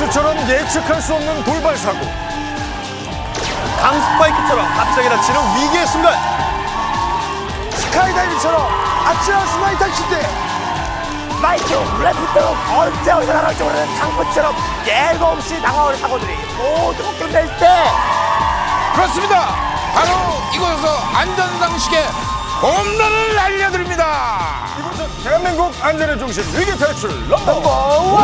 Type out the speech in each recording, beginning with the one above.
슈처럼 예측할 수 없는 돌발 사고. 강스파이크처럼 갑자기 닥치는 위기의 순간. 스카이다이빙처럼 아찔한 순간이 닥칠 때 마이크 레프트로 언제 어디서 나갈지 모르는 강풍처럼 예고 없이 다가오는 사고들이 모두 끝낼 때 그렇습니다. 바로 이곳에서 안전상식의 홈런을 알려드립니다. 이곳은 대한민국 안전의 중심 위기 탈출 넘버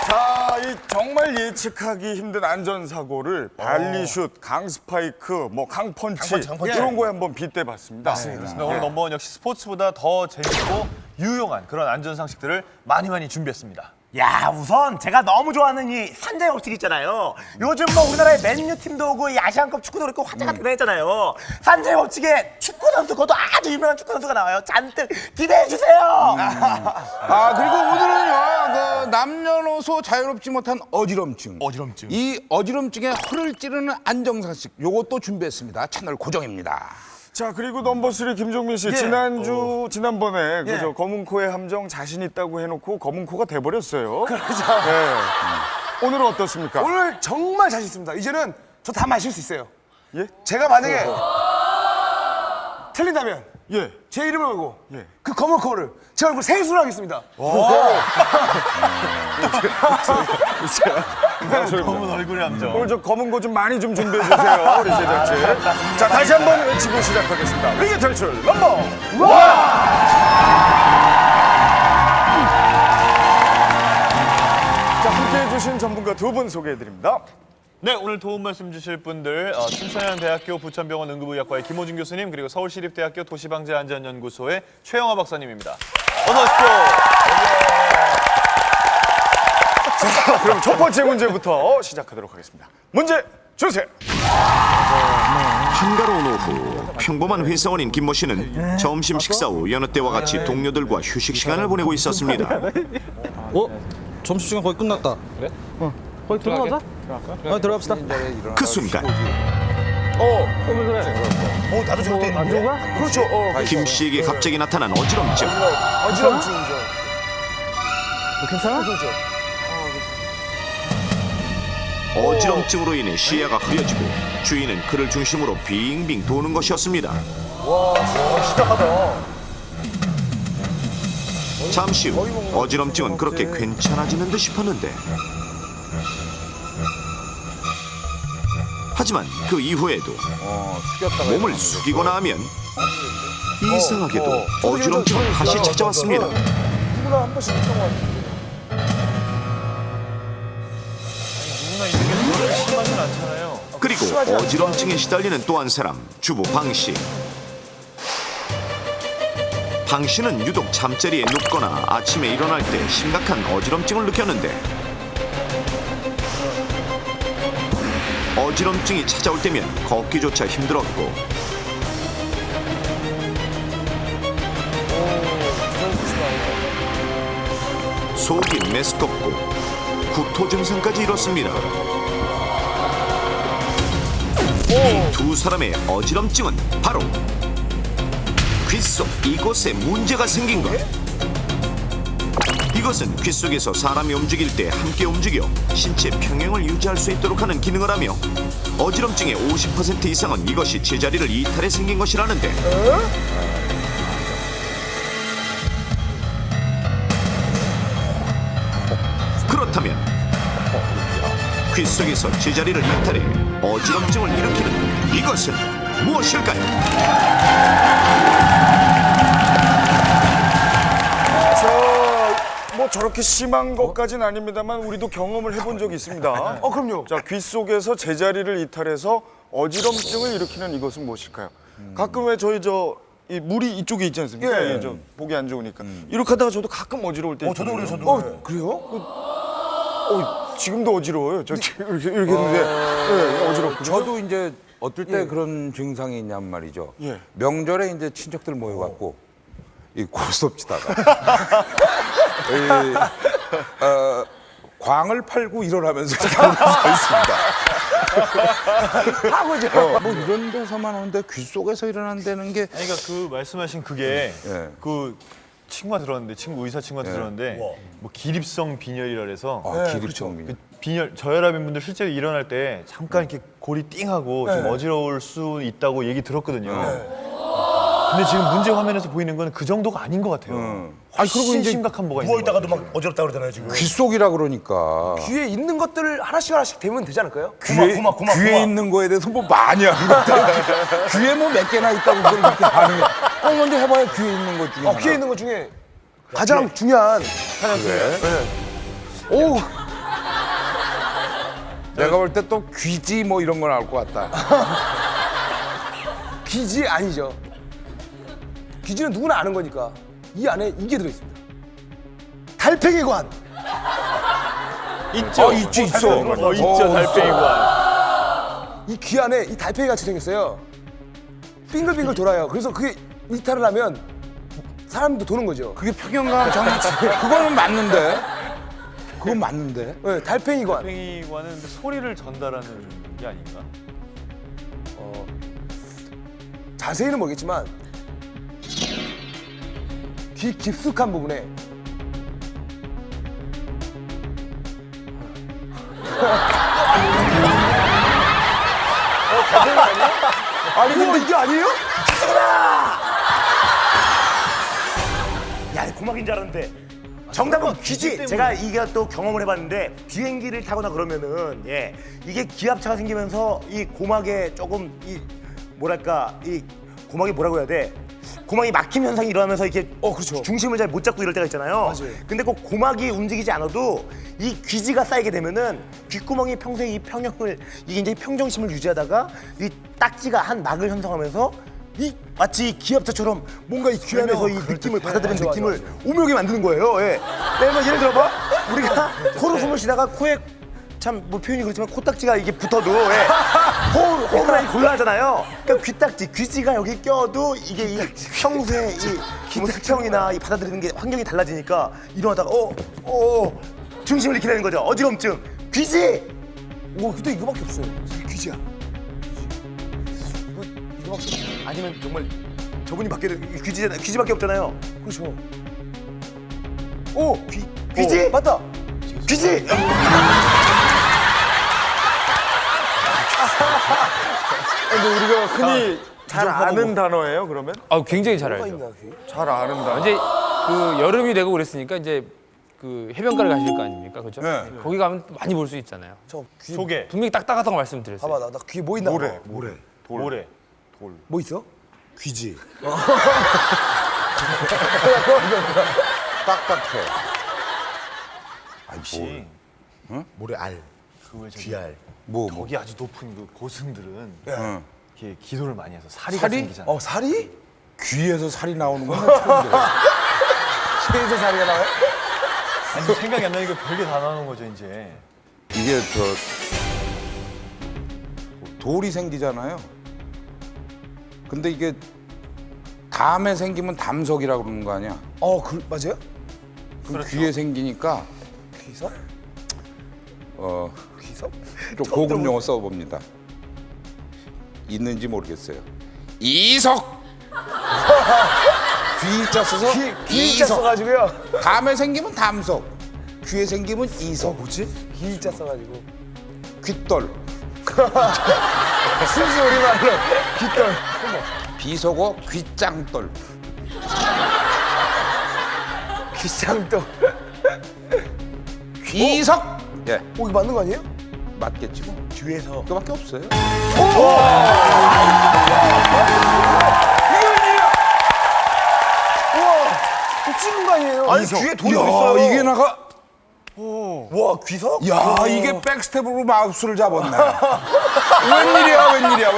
자, 이 정말 예측하기 힘든 안전사고를 발리슛, 강스파이크, 뭐 강펀치 이런 거에 한번 빗대봤습니다. 그렇습니다. 오늘 넘버원 역시 스포츠보다 더 재밌고 유용한 그런 안전 상식들을 많이 준비했습니다. 야 우선 제가 너무 좋아하는 이 산자의 법칙 있잖아요. 요즘 뭐 우리나라의 맨유 팀도 오고 이 아시안컵 축구도 그렇고 화제가 되잖아요. 산자의 법칙에 축구 선수 그것도 아주 유명한 축구 선수가 나와요. 잔뜩 기대해 주세요. 그리고 오늘은요, 남녀노소 자유롭지 못한 어지럼증. 이 어지럼증에 허를 찌르는 안정상식 요것도 준비했습니다. 채널 고정입니다. 자, 그리고 넘버3 김종민 씨 지난번에 그죠 검은 코의 함정 자신 있다고 해놓고 검은 코가 돼버렸어요. 그렇죠. 네. 오늘은 어떻습니까? 오늘 정말 자신 있습니다. 이제는 저 다 마실 수 있어요. 예? 제가 만약에 틀린다면 예. 제 이름을 걸고 예. 그 검은 코를 제 얼굴 세수를 하겠습니다. 검은 얼굴의 함정. 오늘 저 검은 거 좀 많이 좀 준비해 주세요, 우리 제작진. 자, 다시 한번 외치고 시작하겠습니다. 위기 탈출 넘버 자, 함께해 주신 전문가 두 분 소개해 드립니다. 네, 오늘 도움 말씀 주실 분들 청천향대학교 부천병원 응급의학과의 김호준 교수님 그리고 서울시립대학교 도시방재안전연구소의 최영화 박사님입니다. 어서 오십시오. 자, 그럼 첫 번째 문제부터 시작하도록 하겠습니다. 문제 주세요. 한가로운 오후 평범한 회사원인 김모 씨는 점심 식사 후 여느 때와 같이 동료들과 휴식 시간을 보내고 있었습니다. 점심시간 거의 끝났다. 그래? 거의 들어가자. 들어갑시다. 그 순간 나도 저렇게 있는데. 그렇죠. 김 씨에게 갑자기 나타난 어지럼증. 어지럼증이죠. 괜찮아? 어지럼증으로 인해 시야가 흐려지고 주위는 그를 중심으로 빙빙 도는 것이었습니다. 잠시 후 어지럼증은 그렇게 괜찮아지는 듯 싶었는데 하지만 그 이후에도 몸을 숙이거나 하면 이상하게도 어지럼증은 다시 찾아왔습니다. 누구나 한 번씩 있던 것 같아요. 누구나 있는 게 그렇게 심하진 않잖아요. 그리고 어지럼증에 시달리는 또 한 사람, 주부 방 씨. 방 씨는 유독 잠자리에 눕거나 아침에 일어날 때 심각한 어지럼증을 느꼈는데 어지럼증이 찾아올 때면 걷기조차 힘들었고 속이 메스껍고 구토 증상까지 이뤘습니다. 이 두 사람의 어지럼증은 바로 귓속 이곳에 문제가 생긴 것. 이것은 귓속에서 사람이 움직일 때 함께 움직여 신체 평형을 유지할 수 있도록 하는 기능을 하며 어지럼증의 50% 이상은 이것이 제자리를 이탈해 생긴 것이라는데 그렇다면 귓속에서 제자리를 이탈해 어지럼증을 일으키는 이것은 무엇일까요? 뭐 저렇게 심한 것까지는 아닙니다만 우리도 경험을 해본 적이 있습니다. 그럼요. 자, 귀 속에서 제자리를 이탈해서 어지럼증을 일으키는 이것은 무엇일까요? 가끔 왜 저희 이 물이 이쪽에 있지 않습니까? 예. 저 보기 안 좋으니까 이렇게 하다가 저도 가끔 어지러울 때 있거든요. 그래요? 지금도 어지러워요. 저 이렇게 했는데 어지럽거든요. 저도 이제 어떨 때 그런 증상이 있냔 말이죠. 예. 명절에 이제 친척들 모여갖고 이 고스톱치다가 광을 팔고 일어나면서 하고 있습니다. 뭐 이런 데서만 오는데 귀 속에서 일어난다는 게 아니, 그러니까 그 말씀하신 그게 예. 그 친구가 들었는데 의사 친구한테 들었는데 뭐 기립성 빈혈이라 그래서 기립성 그 빈혈 저혈압인 분들 실제로 일어날 때 잠깐 이렇게 골이 띵하고 좀 어지러울 수 있다고 얘기 들었거든요. 근데 지금 문제 화면에서 보이는 건 그 정도가 아닌 것 같아요. 아니 그리고 이제 심각한 뭐가 있는 누워 것 있다가도 같아요. 막 어지럽다 그러잖아요 지금. 귀 속이라 그러니까 귀에 있는 것들을 하나씩 대면 되지 않을까요? 귀에 있는 거에 대해서 뭐 많이 알겠다. 귀에 뭐 몇 개나 있다고 그렇게 하는 거. 꼭 먼저 해봐야 귀에 있는 것 중에 하나. 귀에 있는 것 중에 가장 중요한 오 내가 볼 때 또 귀지 뭐 이런 거 나올 것 같다. 귀지 아니죠. 귀지는 누구나 아는 거니까 이 안에 이게 들어있습니다. 달팽이관. 있죠. 있지 있어. 있죠. 달팽이관. 이 귀 안에 이 달팽이 같이 생겼어요. 빙글빙글 돌아요. 그래서 그게 이탈을 하면 사람도 도는 거죠. 그게 평형강 정치. 그거는 맞는데. 그건 맞는데. 네, 달팽이관. 달팽이관은 근데 소리를 전달하는 게 아닌가? 자세히는 모르겠지만 귀 깊숙한 부분에 아니 근데 이게 아니에요? 야, 고막인 줄 알았는데. 정답은 귀지. 제가 이게 또 경험을 해봤는데 비행기를 타거나 그러면은 이게 기압차가 생기면서 이 고막에 조금 이 뭐랄까 이 고막이 뭐라고 해야 돼? 고막이 막힘 현상이 일어나면서 이렇게 그렇죠. 중심을 잘 못 잡고 이럴 때가 있잖아요. 맞아요. 근데 꼭 고막이 움직이지 않아도 이 귀지가 쌓이게 되면은 귓구멍이 평소에 이 평형을 이게 이제 평정심을 유지하다가 이 딱지가 한 막을 형성하면서 이 마치 기압차처럼 뭔가 이 귀 안에서 이 느낌을 받아들이는 느낌을 오묘하게 만드는 거예요. 왜냐면 예를 들어봐 우리가 코로 숨을 쉬다가 코에 참 뭐 표현이 그렇지만 코딱지가 이게 붙어도 호흡을 많이 곤란하잖아요. 그러니까 귀딱지, 귀지가 여기 껴도 이게 이 평소에 이 특성이나 이 받아들이는 게 환경이 달라지니까 일어나다가 중심을 잃게 되는 거죠. 어지럼증, 귀지. 근데 이거밖에 없어요. 귀지야. 이거밖에 없어요. 아니면 정말 저분이 밖에 귀지밖에 없잖아요. 그렇죠. 귀지? 맞다. 귀지. 근데 우리가 흔히 잘 아는 단어예요, 그러면? 아, 굉장히 잘 알죠. 잘 아는 단어. 이제 그 여름이 되고 그랬으니까 이제 그 해변가를 가실 거 아닙니까, 그죠? 네. 거기 가면 많이 볼 수 있잖아요. 저 귀. 조개, 분명히 딱딱하다고 말씀드렸어요. 봐봐 나 귀에 뭐 있나? 모래. 모래. 뭐 있어? 귀지. 딱딱해. 혹시 모래 알. 귀알. 뭐. 거기 아주 높은 그 고승들은 응. 이렇게 기도를 많이 해서 사리가 살이? 생기잖아요. 살이? 귀에서 살이 나오는 건 처음 들어. 귀에서 살이가 나와요? 아니 생각이 안 나니까 별게 다 나오는 거죠 이제. 이게 돌이 생기잖아요. 근데 이게 담에 생기면 담석이라고 그러는 거 아니야? 맞아요? 그럼 귀에 생기니까 귀석? 귀석? 좀 고급 용어 써봅니다. 있는지 모르겠어요. 이석. 귀자 써서 귀자 써가지고요. 담에 생기면 담석, 귀에 생기면 이석. 뭐지? 귀자 써가지고. 귓돌. 순수 우리말로 귓돌. 비속어 귓장돌. 귀장도. 귀석. 예, 이거 맞는 거 아니에요? 맞겠지 뭐. 귀에서. 그거밖에 없어요. 이거 찍은 거 아니에요? 아니 귀에 돌이 야, 있어요. 이게 나가. 와 귀석? 야, 이게 백스텝으로 마우스를 잡았네. 웬일이야.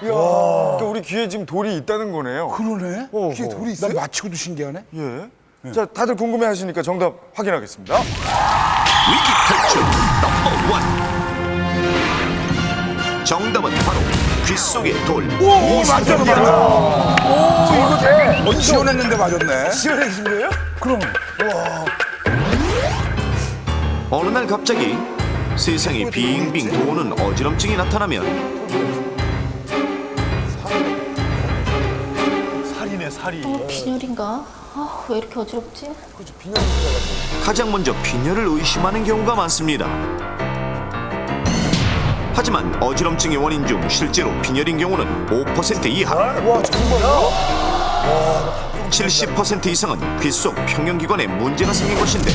그러니까 우리 귀에 지금 돌이 있다는 거네요. 그러네. 귀에 돌이 있어요? 난 마치고도 신기하네. 예. 자, 다들 궁금해 하시니까 정답 확인하겠습니다. 위기 탈출 넘버 1. 정답은 바로 귀 속의 돌. 오, 맞아. 오, 이거 돼. 시원했는데 맞았네. 시원해진 거예요? 그럼. 어느 날 갑자기 세상이 빙빙 도는 어지럼증이 나타나면 살이네 살. 빈혈인가? 아, 왜 이렇게 어지럽지? 가장 먼저 빈혈을 의심하는 경우가 많습니다. 하지만 어지럼증의 원인 중 실제로 빈혈인 경우는 5% 이하, 와, 정말요? 70% 이상은 귀 속 평형기관에 문제가 생긴 것인데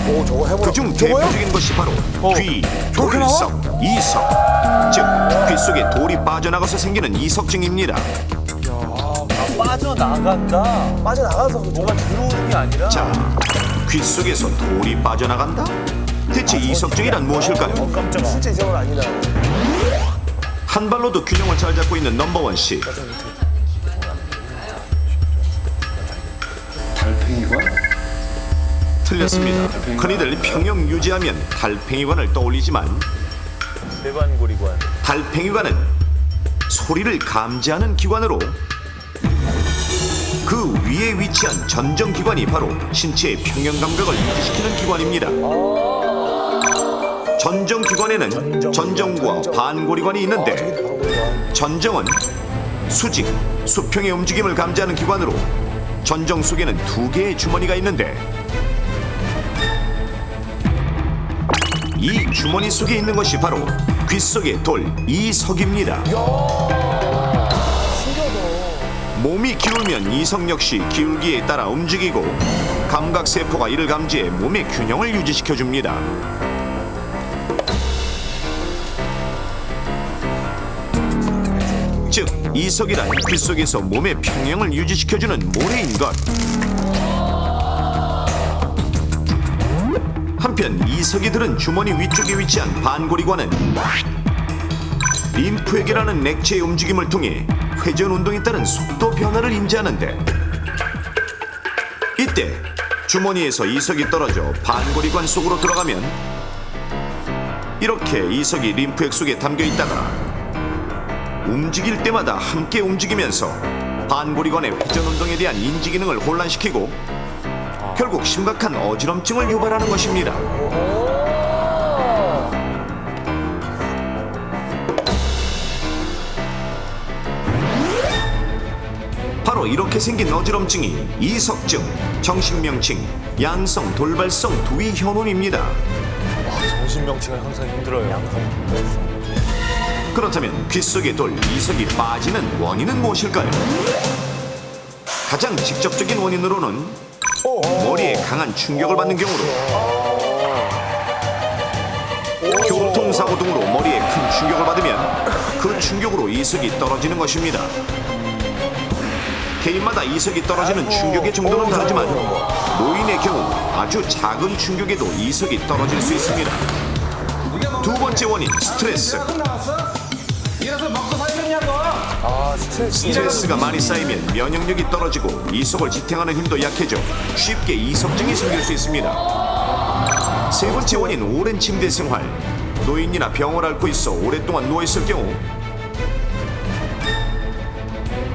오, 저거 해보라. 그중 대표적인 것이 바로 귀, 돌석, 이석, 즉 귀 속에 돌이 빠져나가서 생기는 이석증입니다. 빠져나가서 뭐가 들어오는 게 아니라 자, 귀 속에서 돌이 빠져나간다? 대체 이석증이란 무엇일까요? 진짜 이상은 아니다. 한 발로도 균형을 잘 잡고 있는 넘버원 씨. 틀렸습니다. 흔히들 평형 유지하면 달팽이관을 떠올리지만 대반고리관. 달팽이관은 소리를 감지하는 기관으로 그 위에 위치한 전정기관이 바로 신체의 평형 감각을 유지시키는 기관입니다. 전정기관에는 전정과 반고리관이 있는데 전정은 수직, 수평의 움직임을 감지하는 기관으로 전정 속에는 2개의 주머니가 있는데 이 주머니 속에 있는 것이 바로 귀 속의 돌, 이석입니다. 몸이 기울면 이석 역시 기울기에 따라 움직이고 감각세포가 이를 감지해 몸의 균형을 유지시켜줍니다. 즉, 이석이란 귀 속에서 몸의 평형을 유지시켜주는 모래인 것. 한편 이석이 들은 주머니 위쪽에 위치한 반고리관은 림프액이라는 액체의 움직임을 통해 회전 운동에 따른 속도 변화를 인지하는데 이때 주머니에서 이석이 떨어져 반고리관 속으로 들어가면 이렇게 이석이 림프액 속에 담겨 있다가 움직일 때마다 함께 움직이면서 반고리관의 회전 운동에 대한 인지 기능을 혼란시키고 결국 심각한 어지럼증을 유발하는 것입니다. 바로 이렇게 생긴 어지럼증이 이석증, 정식명칭 양성 돌발성 두위 현온입니다. 정신명칭은 항상 힘들어요. 그렇다면 귀 속의 돌, 이석이 빠지는 원인은 무엇일까요? 가장 직접적인 원인으로는 머리에 강한 충격을 받는 경우로 교통사고 등으로 머리에 큰 충격을 받으면 그 충격으로 이석이 떨어지는 것입니다. 개인마다 이석이 떨어지는 충격의 정도는 다르지만 노인의 경우 아주 작은 충격에도 이석이 떨어질 수 있습니다. 두 번째 원인, 스트레스. 스트레스가 많이 쌓이면 면역력이 떨어지고 이석을 지탱하는 힘도 약해져 쉽게 이석증이 생길 수 있습니다. 세 번째 원인, 오랜 침대 생활. 노인이나 병을 앓고 있어 오랫동안 누워있을 경우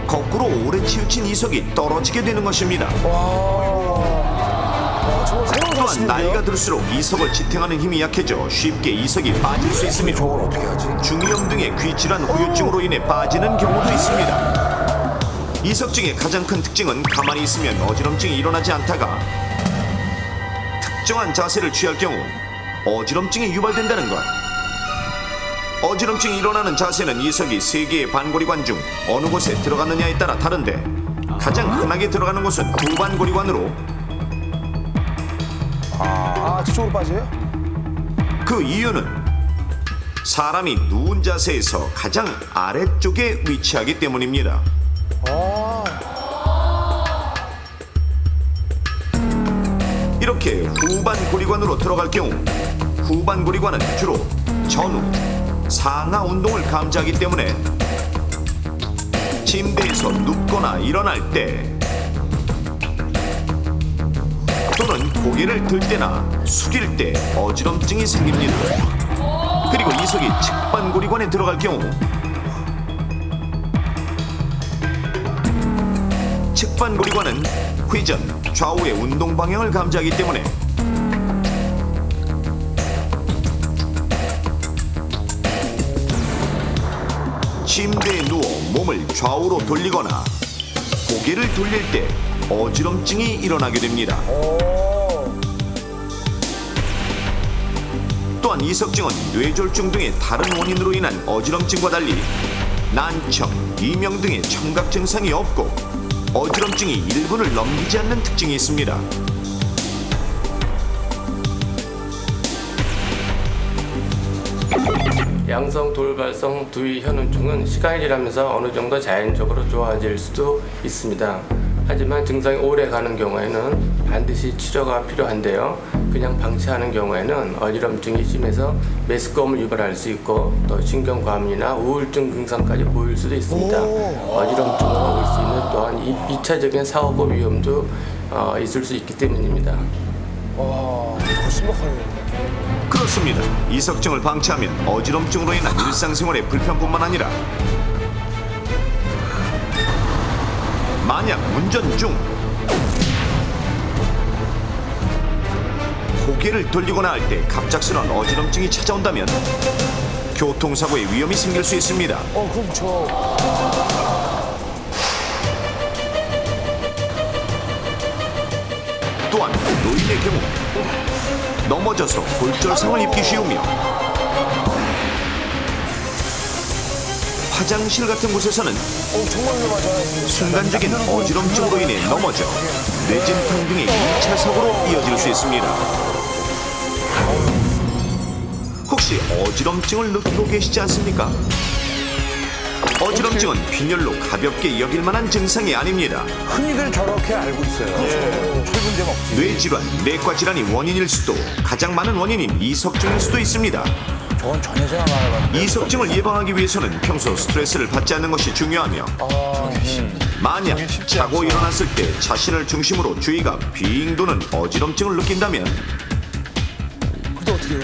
거꾸로 오래 치우친 이석이 떨어지게 되는 것입니다. 또한 나이가 들수록 이석을 지탱하는 힘이 약해져 쉽게 이석이 빠질 수 있으며 중이염 등의 귀질환 후유증으로 인해 빠지는 경우도 있습니다. 이석증의 가장 큰 특징은 가만히 있으면 어지럼증이 일어나지 않다가 특정한 자세를 취할 경우 어지럼증이 유발된다는 것. 어지럼증이 일어나는 자세는 이석이 3개의 반고리관 중 어느 곳에 들어가느냐에 따라 다른데 가장 흔하게 들어가는 곳은 후반고리관으로 저쪽으로 빠져요? 그 이유는 사람이 누운 자세에서 가장 아래쪽에 위치하기 때문입니다. 이렇게 후반고리관으로 들어갈 경우 후반고리관은 주로 전후, 상하 운동을 감지하기 때문에 침대에서 눕거나 일어날 때 또는 고개를 들 때나 숙일 때 어지럼증이 생깁니다. 그리고 이석이 측반고리관에 들어갈 경우 측반고리관은 회전, 좌우의 운동 방향을 감지하기 때문에 침대에 누워 몸을 좌우로 돌리거나 고개를 돌릴 때 어지럼증이 일어나게 됩니다. 또한 이석증은 뇌졸중 등의 다른 원인으로 인한 어지럼증과 달리 난청, 이명 등의 청각 증상이 없고 어지럼증이 1분을 넘기지 않는 특징이 있습니다. 양성 돌발성 두위 현운증은 시간이 지나면서 어느 정도 자연적으로 좋아질 수도 있습니다. 하지만 증상이 오래 가는 경우에는 반드시 치료가 필요한데요. 그냥 방치하는 경우에는 어지럼증이 심해서 메스꺼움을 유발할 수 있고 또 신경과민이나 우울증 증상까지 보일 수도 있습니다. 어지럼증으로 올 수 있는 또한 2차적인 사고법 위험도 있을 수 있기 때문입니다. 그렇습니다. 이석증을 방치하면 어지럼증으로 인한 일상생활의 불편뿐만 아니라 만약 운전 중 고개를 돌리거나 할 때 갑작스러운 어지럼증이 찾아온다면 교통사고의 위험이 생길 수 있습니다. 그렇죠. 또한 노인의 경우 넘어져서 골절상을 입기 쉬우며 화장실 같은 곳에서는 정말 위험하잖아요. 순간적인 어지럼증으로 인해 넘어져 뇌진탕 등의 2차 사고로 이어질 수 있습니다. 혹시 어지럼증을 느끼고 계시지 않습니까? 어지럼증은 빈혈로 가볍게 여길 만한 증상이 아닙니다. 흔히들 저렇게 알고 있어요. 별 문제가 없지. 뇌질환, 내과 질환이 원인일 수도 가장 많은 원인인 이석증일 수도 있습니다. 저건 전혀 생각 안 해봤는데. 이석증을 예방하기 위해서는 평소 스트레스를 받지 않는 것이 중요하며 만약 자고 일어났을 때 자신을 중심으로 주위가 빙 도는 어지럼증을 느낀다면 그때 어떻게 해요?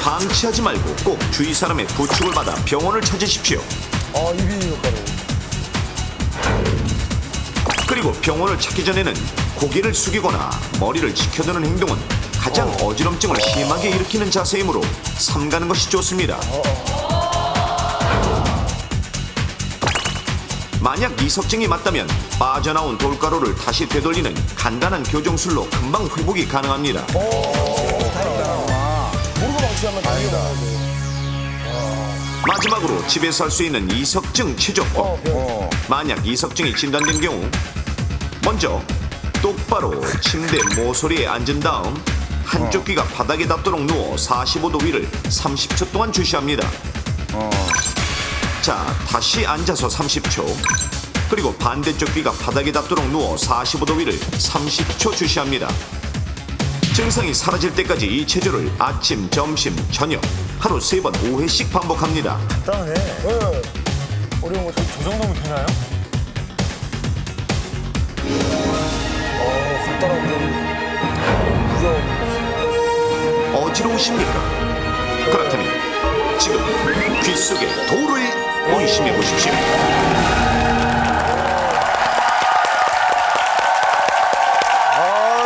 방치하지 말고 꼭 주위 사람의 부축을 받아 병원을 찾으십시오. 이비 효과로. 그리고 병원을 찾기 전에는 고개를 숙이거나 머리를 지켜드는 행동은 가장 어지럼증을 심하게 일으키는 자세이므로 삼가는 것이 좋습니다. 만약 이석증이 맞다면 빠져나온 돌가루를 다시 되돌리는 간단한 교정술로 금방 회복이 가능합니다. 모르고 방치하면 다행이다. 마지막으로 집에서 할 수 있는 이석증 치료법. 만약 이석증이 진단된 경우 먼저 똑바로 침대 모서리에 앉은 다음 한쪽 귀가 바닥에 닿도록 누워 45도 위를 30초 동안 주시합니다. 자, 다시 앉아서 30초. 그리고 반대쪽 귀가 바닥에 닿도록 누워 45도 위를 30초 주시합니다. 증상이 사라질 때까지 이 체조를 아침, 점심, 저녁 하루 3번 5회씩 반복합니다. 간단하네. 어려운 거 저 정도면 되나요? 간단한데. 어지러우십니까? 그렇다면 지금 귀 속에 돌을 의심해 보십시오.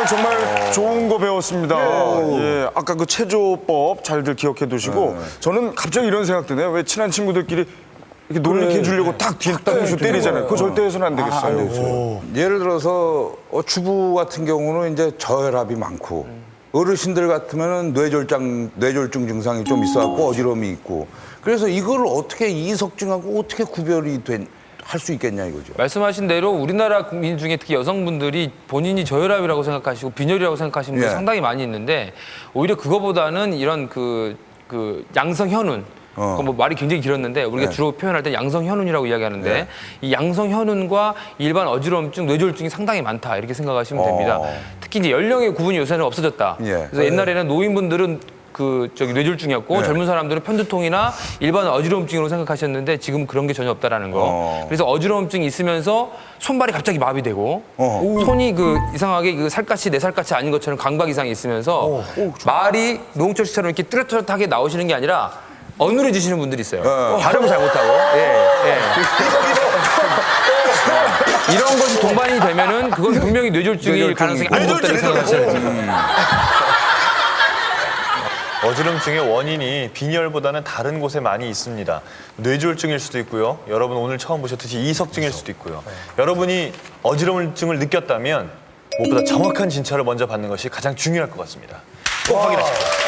정말 좋은 거 배웠습니다. 예, 아까 그 체조법 잘들 기억해 두시고 저는 갑자기 이런 생각 드네요. 왜 친한 친구들끼리 이렇게 놀리게 해주려고 딱 뒤딱무쇼 때리잖아요. 그거 절대 해서는 안 되겠어요. 예를 들어서 주부 같은 경우는 이제 저혈압이 많고 어르신들 같으면은 뇌졸중 증상이 좀 있어갖고 어지러움이 있고 그래서 이걸 어떻게 이석증하고 어떻게 구별이 할 수 있겠냐 이거죠. 말씀하신 대로 우리나라 국민 중에 특히 여성분들이 본인이 저혈압이라고 생각하시고 빈혈이라고 생각하시는 분들이 상당히 많이 있는데 오히려 그거보다는 이런 그 양성 현운 뭐 말이 굉장히 길었는데 우리가 주로 표현할 때 양성 현운이라고 이야기하는데 이 양성 현운과 일반 어지러움증, 뇌졸중이 상당히 많다 이렇게 생각하시면 됩니다. 특히 이제 연령의 구분이 요새는 없어졌다. 그래서 옛날에는 노인분들은 뇌졸중이었고 젊은 사람들은 편두통이나 일반 어지러움증으로 생각하셨는데 지금 그런 게 전혀 없다라는 거. 그래서 어지러움증이 있으면서 손발이 갑자기 마비되고 손이 이상하게 살갗이 내 살갗이 아닌 것처럼 강박 이상이 있으면서 말이 노홍철 씨처럼 이렇게 뚜렷하게 나오시는 게 아니라 어눌해지시는 분들이 있어요. 발음을 잘 못하고. 이런 것이 동반이 되면은 그건 분명히 뇌졸중일 가능성이 아주 높다고 생각하시는 어지럼증의 원인이 빈혈보다는 다른 곳에 많이 있습니다. 뇌졸중일 수도 있고요. 여러분 오늘 처음 보셨듯이 이석증일 수도 있고요. 여러분이 어지럼증을 느꼈다면 무엇보다 정확한 진찰을 먼저 받는 것이 가장 중요할 것 같습니다. 꼭 확인하십시오.